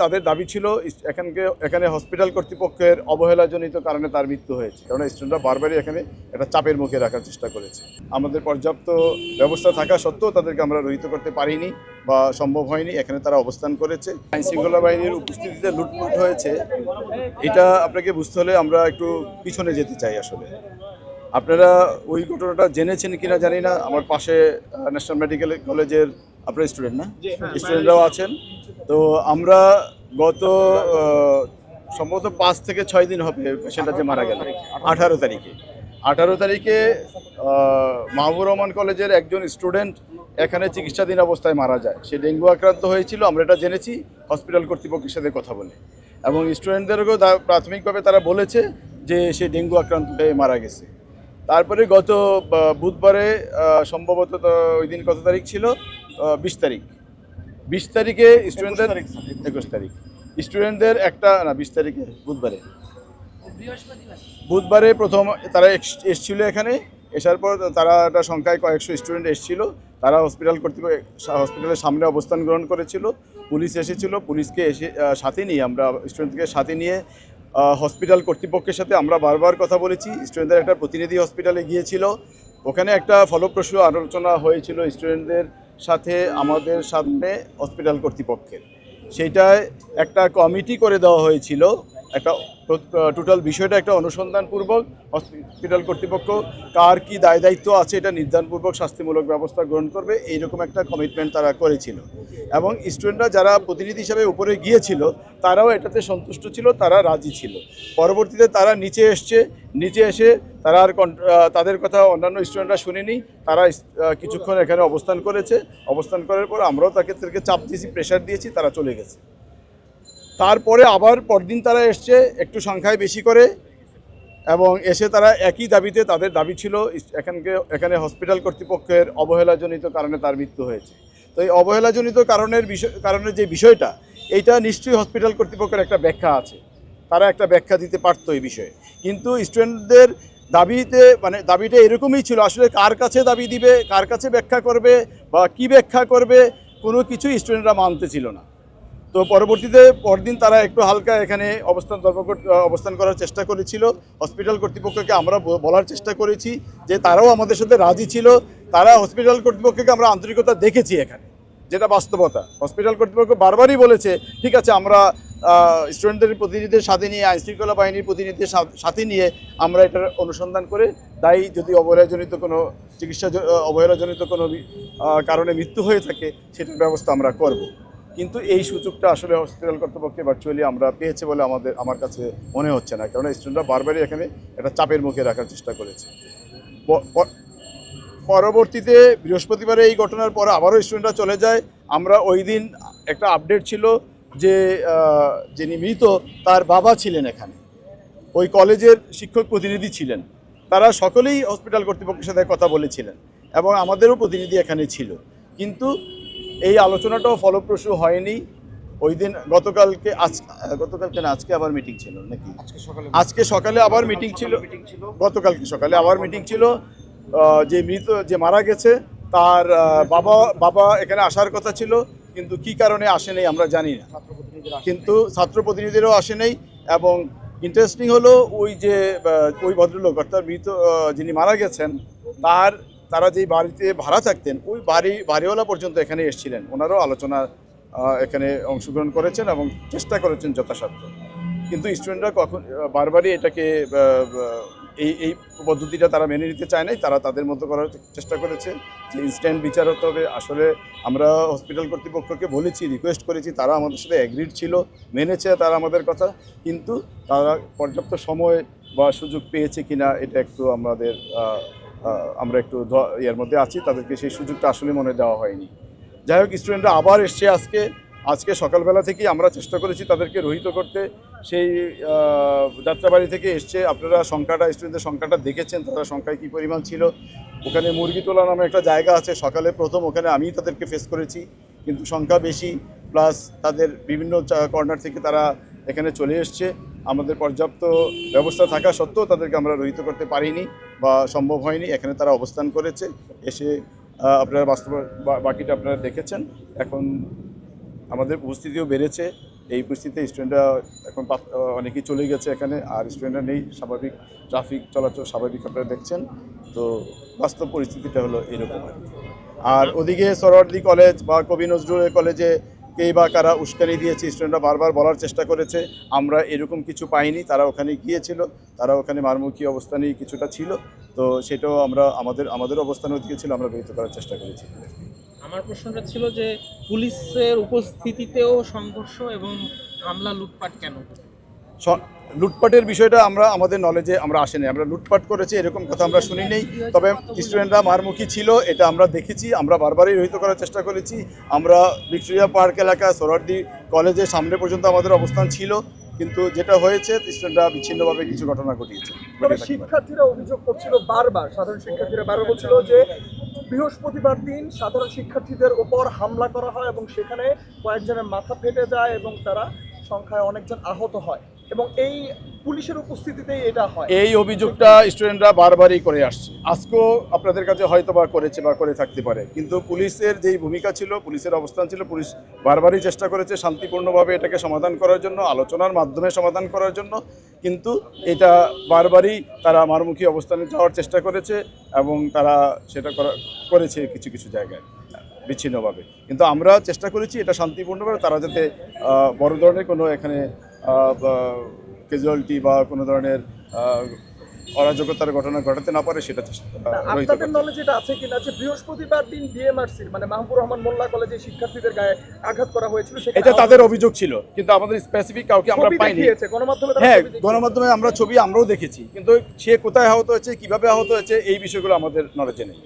তাদের দাবি ছিল এখানে হসপিটাল কর্তৃপক্ষের অবহেলাজনিত কারণে তার মৃত্যু হয়েছে, কারণ স্টুডেন্টরা বারবারই এখানে একটা চাপের মুখে রাখার চেষ্টা করেছে। আমাদের পর্যাপ্ত ব্যবস্থা থাকা সত্ত্বেও তাদেরকে আমরা রহিত করতে পারিনি বা সম্ভব হয়নি। এখানে তারা অবস্থান করেছে। আইনশৃঙ্খলা বাহিনীর উপস্থিতিতে লুটপাট হয়েছে, এটা আপনাকে বুঝতে হলে আমরা একটু পিছনে যেতে চাই। আসলে আপনারা ওই ঘটনাটা জেনেছেন কিনা জানি না। আমার পাশে ন্যাশনাল মেডিকেল কলেজের আপনার স্টুডেন্ট না, স্টুডেন্টরাও আছেন। তো আমরা গত সম্ভবত 5 থেকে 6 দিন হবে পেশেন্টটা যে মারা গেল 18 তারিখে মাহবুবুর রহমান কলেজের একজন স্টুডেন্ট এখানে চিকিৎসাধীন অবস্থায় মারা যায়। সে ডেঙ্গু আক্রান্ত হয়েছিল, আমরা এটা জেনেছি হসপিটাল কর্তৃপক্ষের সাথে কথা বলে, এবং স্টুডেন্টদেরকেও প্রাথমিকভাবে তারা বলেছে যে সে ডেঙ্গু আক্রান্ত হয়ে মারা গেছে। তারপরে গত বুধবারে সম্ভবত ওই দিন কত তারিখ ছিল, 20 তারিখে স্টুডেন্টদের 21 তারিখ স্টুডেন্টদের একটা না 20 তারিখে বুধবারে প্রথম তারা এসেছিল এখানে। এসার পর তারা একটা সংখ্যায় কয়েকশো স্টুডেন্ট এসেছিল। তারা হসপিটালের সামনে অবস্থান গ্রহণ করেছিল। পুলিশ এসেছিল, পুলিশকে সাথে নিয়ে আমরা স্টুডেন্টকে সাথে নিয়ে হসপিটাল কর্তৃপক্ষের সাথে আমরা বারবার কথা বলেছি। স্টুডেন্টদের একটা প্রতিনিধি হসপিটালে গিয়েছিল, ওখানে একটা ফলপ্রসূ আলোচনা হয়েছিল স্টুডেন্টদের সাথে আমাদের সামনে হসপিটাল কর্তৃপক্ষের। সেইটায় একটা কমিটি করে দেওয়া হয়েছিল। একটা টোটাল বিষয়টা একটা অনুসন্ধানপূর্বক হসপিটাল কর্তৃপক্ষ কার কি দায় দায়িত্ব আছে এটা নির্ধারণপূর্বক শাস্তিমূলক ব্যবস্থা গ্রহণ করবে, এইরকম একটা কমিটমেন্ট তারা করেছিল। এবং স্টুডেন্টরা যারা প্রতিনিধি হিসাবে উপরে গিয়েছিল তারাও এটাতে সন্তুষ্ট ছিল, তারা রাজি ছিল। পরবর্তীতে তারা নিচে এসে তারা আর তাদের কথা অন্যান্য স্টুডেন্টরা শুনেনি। তারা কিছুক্ষণ এখানে অবস্থান করেছে। অবস্থান করার পর আমরাও তাদেরকে চাপ দিয়েছি, প্রেশার দিয়েছি, তারা চলে গেছে। তারপরে আবার পরদিন তারা এসছে একটু সংখ্যায় বেশি করে, এবং এসে তারা একই দাবিতে, তাদের দাবি ছিল এখানে হসপিটাল কর্তৃপক্ষের অবহেলাজনিত কারণে তার মৃত্যু হয়েছে। তো এই অবহেলাজনিত কারণের যে বিষয়টা, এইটা নিশ্চয়ই হসপিটাল কর্তৃপক্ষের একটা ব্যাখ্যা আছে, তারা একটা ব্যাখ্যা দিতে পারতো এই বিষয়ে। কিন্তু স্টুডেন্টদের দাবিটা এরকমই ছিল, আসলে কার কাছে দাবি দিবে, কার কাছে ব্যাখ্যা করবে বা কী ব্যাখ্যা করবে, কোনো কিছুই স্টুডেন্টরা মানতে ছিল না। তো পরবর্তীতে পরদিন তারা একটু হালকা এখানে অবস্থান করার চেষ্টা করেছিল। হসপিটাল কর্তৃপক্ষকে আমরা বলার চেষ্টা করেছি যে তারাও আমাদের সাথে রাজি ছিল। তারা হসপিটাল কর্তৃপক্ষকে আমরা আন্তরিকতা দেখেছি এখানে, যেটা বাস্তবতা। হসপিটাল কর্তৃপক্ষ বারবারই বলেছে ঠিক আছে, আমরা স্টুডেন্টদের প্রতিনিধিদের সাথে নিয়ে, আইনশৃঙ্খলা বাহিনীর প্রতিনিধিদের সাথে নিয়ে আমরা এটার অনুসন্ধান করে দায়ী যদি অবহেলাজনিত কোনো কারণে মৃত্যু হয়ে থাকে সেটার ব্যবস্থা আমরা করব। কিন্তু এই সুযোগটা আসলে হসপিটাল কর্তৃপক্ষে ভার্চুয়ালি আমরা পেয়েছে বলে আমার কাছে মনে হচ্ছে না, কারণ স্টুডেন্টরা বারবারই এখানে একটা চাপের মুখে রাখার চেষ্টা করেছে। পরবর্তীতে বৃহস্পতিবারে এই ঘটনার পর আবারও স্টুডেন্টরা চলে যায়। আমরা ওই দিন একটা আপডেট ছিল যে যিনি মৃত তার বাবা ছিলেন এখানে, ওই কলেজের শিক্ষক প্রতিনিধি ছিলেন। তারা সকলেই হসপিটাল কর্তৃপক্ষের সাথে কথা বলেছিলেন এবং আমাদেরও প্রতিনিধি এখানে ছিল। কিন্তু এই আলোচনাটাও ফলপ্রসূ হয়নি। ওই দিন গতকালকে না আজকে আবার মিটিং ছিল নাকি, আজকে সকালে আবার মিটিং ছিল, গতকালকে সকালে আবার মিটিং ছিল। যে মারা গেছে তার বাবা এখানে আসার কথা ছিল, কিন্তু কি কারণে আসে নাই আমরা জানি না। কিন্তু ছাত্র প্রতিনিধিরাও আসে নাই। এবং ইন্টারেস্টিং হলো ওই ভদ্রলোক অর্থাৎ যিনি মারা গেছেন তারা যেই বাড়িতে ভাড়া থাকতেন ওই বাড়িওয়ালা পর্যন্ত এখানে এসেছিলেন। ওনারাও আলোচনা এখানে অংশগ্রহণ করেছেন এবং চেষ্টা করেছেন যথাসাধ্য। কিন্তু স্টুডেন্টরা বারবারই এটাকে এই পদ্ধতিটা তারা মেনে নিতে চায় নাই। তারা তাদের মতো করার চেষ্টা করেছে যে ইনস্ট্যান্ট বিচার হতে হবে। আসলে আমরা হসপিটাল কর্তৃপক্ষকে বলেছি, রিকোয়েস্ট করেছি, তারা আমাদের সাথে অ্যাগ্রিড ছিল, মেনেছে তারা আমাদের কথা। কিন্তু তারা পর্যাপ্ত সময় বা সুযোগ পেয়েছে কিনা এটা একটু আমরা একটু এর মধ্যে আছি। তাদেরকে সেই সুযোগটা আসলে মনে দেওয়া হয়নি। যাই হোক, স্টুডেন্টরা আবার এসছে আজকে সকালবেলা থেকেই আমরা চেষ্টা করেছি তাদেরকে রহিত করতে। সেই যাত্রাবাড়ি থেকে এসছে। আপনারা স্টুডেন্টদের সংখ্যাটা দেখেছেন, তারা সংখ্যায় কী পরিমাণ ছিল। ওখানে মুরগিটোলা নামে একটা জায়গা আছে, সকালে প্রথম ওখানে আমি তাদেরকে ফেস করেছি, কিন্তু সংখ্যা বেশি, প্লাস তাদের বিভিন্ন কর্নার থেকে তারা এখানে চলে এসছে। আমাদের পর্যাপ্ত ব্যবস্থা থাকা সত্ত্বেও তাদেরকে আমরা রহিত করতে পারিনি বা সম্ভব হয়নি। এখানে তারা অবস্থান করেছে। এসে আপনারা বাকিটা আপনারা দেখেছেন। এখন আমাদের উপস্থিতিও বেড়েছে, এই পরিস্থিতিতে স্টুডেন্টরা এখন অনেকেই চলে গেছে এখানে, আর স্টুডেন্টরা নেই, স্বাভাবিক ট্রাফিক চলাচল স্বাভাবিক আপনারা দেখছেন। তো বাস্তব পরিস্থিতিটা হলো এরকম। আর ওদিকে সোহরাওয়ার্দী কলেজ বা কবি নজরুল কলেজে কেই বা কারা উস্কানি দিয়েছে, স্টুডেন্টরা বারবার বলার চেষ্টা করেছে, আমরা এরকম কিছু পাইনি। তারা ওখানে গিয়েছিল, তারা ওখানে মারমুখী অবস্থানেই কিছুটা ছিল, তো সেটাও আমরা আমাদের অবস্থানে ওদিকে ছিল, আমরা ব্যক্ত করার চেষ্টা করেছি। আমার প্রশ্নটা ছিল যে পুলিশের উপস্থিতিতেও সংঘর্ষ এবং হামলা লুটপাট কেন? লুটপাটের বিষয়টা আমাদের নলেজে আমরা আসেনি, আমরা লুটপাট করেছি এরকম কথা আমরা শুনি নেই। তবে স্টুডেন্টরা মারমুখী ছিল এটা আমরা দেখেছি, আমরা বারবারই রহিত করার চেষ্টা করেছি। আমরা ভিক্টোরিয়া পার্ক এলাকা সোহরাওয়ার্দী কলেজের সামনে পর্যন্ত আমাদের অবস্থান ছিল, কিন্তু যেটা হয়েছে স্টুডেন্টরা বিচ্ছিন্নভাবে কিছু ঘটনা ঘটিয়েছে। শিক্ষার্থীরা অভিযোগ করছিল বারবার, সাধারণ শিক্ষার্থীরা বারবার বলছিল যে বৃহস্পতিবার দিন সাধারণ শিক্ষার্থীদের উপর হামলা করা হয় এবং সেখানে কয়েকজনের মাথা ফেটে যায় এবং তারা সংখ্যায় অনেকজন আহত হয়, এবং এই পুলিশের উপস্থিতিতেই এটা হয়। এই অভিযোগটা স্টুডেন্টরা বারবারই করে আসছে, আজকেও আপনাদের কাছে হয়তো বা করেছে বা করে থাকতে পারে, কিন্তু পুলিশের যেই ভূমিকা ছিল, পুলিশের অবস্থান ছিল, পুলিশ বারবারই চেষ্টা করেছে শান্তিপূর্ণভাবে এটাকে সমাধান করার জন্য, আলোচনার মাধ্যমে সমাধান করার জন্য, কিন্তু এটা বারবারই তারা মারমুখী অবস্থানে যাওয়ার চেষ্টা করেছে এবং তারা সেটা করেছে কিছু কিছু জায়গায় বিচ্ছিন্নভাবে। কিন্তু আমরা চেষ্টা করেছি এটা শান্তিপূর্ণভাবে, তারা যাতে বড় ধরনের কোনো এখানে ক্যাজুয়ালিটি বা কোনো ধরনের অরাজকতার ঘটনা ঘটাতে না পারে সেটা আপনাদের নলেজ এটা আছে কিনা যে বৃহস্পতিবার দিন ডিএমআরসির মানে মাহবুবুর রহমান মোল্লা কলেজে শিক্ষার্থীদের গায়ে আঘাত করা হয়েছিল, এটা তাদের অভিযোগ ছিল, কিন্তু আমাদের স্পেসিফিক কাউকে আমরা পাইনি। হ্যাঁ, গণমাধ্যমে আমরাও দেখেছি, কিন্তু সে কোথায় আহত হয়েছে, কিভাবে আহত হয়েছে, এই বিষয়গুলো আমাদের নলেজে নেই।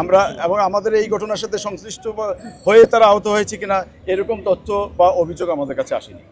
আমরা এবং আমাদের এই ঘটনার সাথে সংশ্লিষ্ট হয়ে তারা আহত হয়েছে কিনা এরকম তথ্য বা অভিযোগ আমাদের কাছে আসেনি।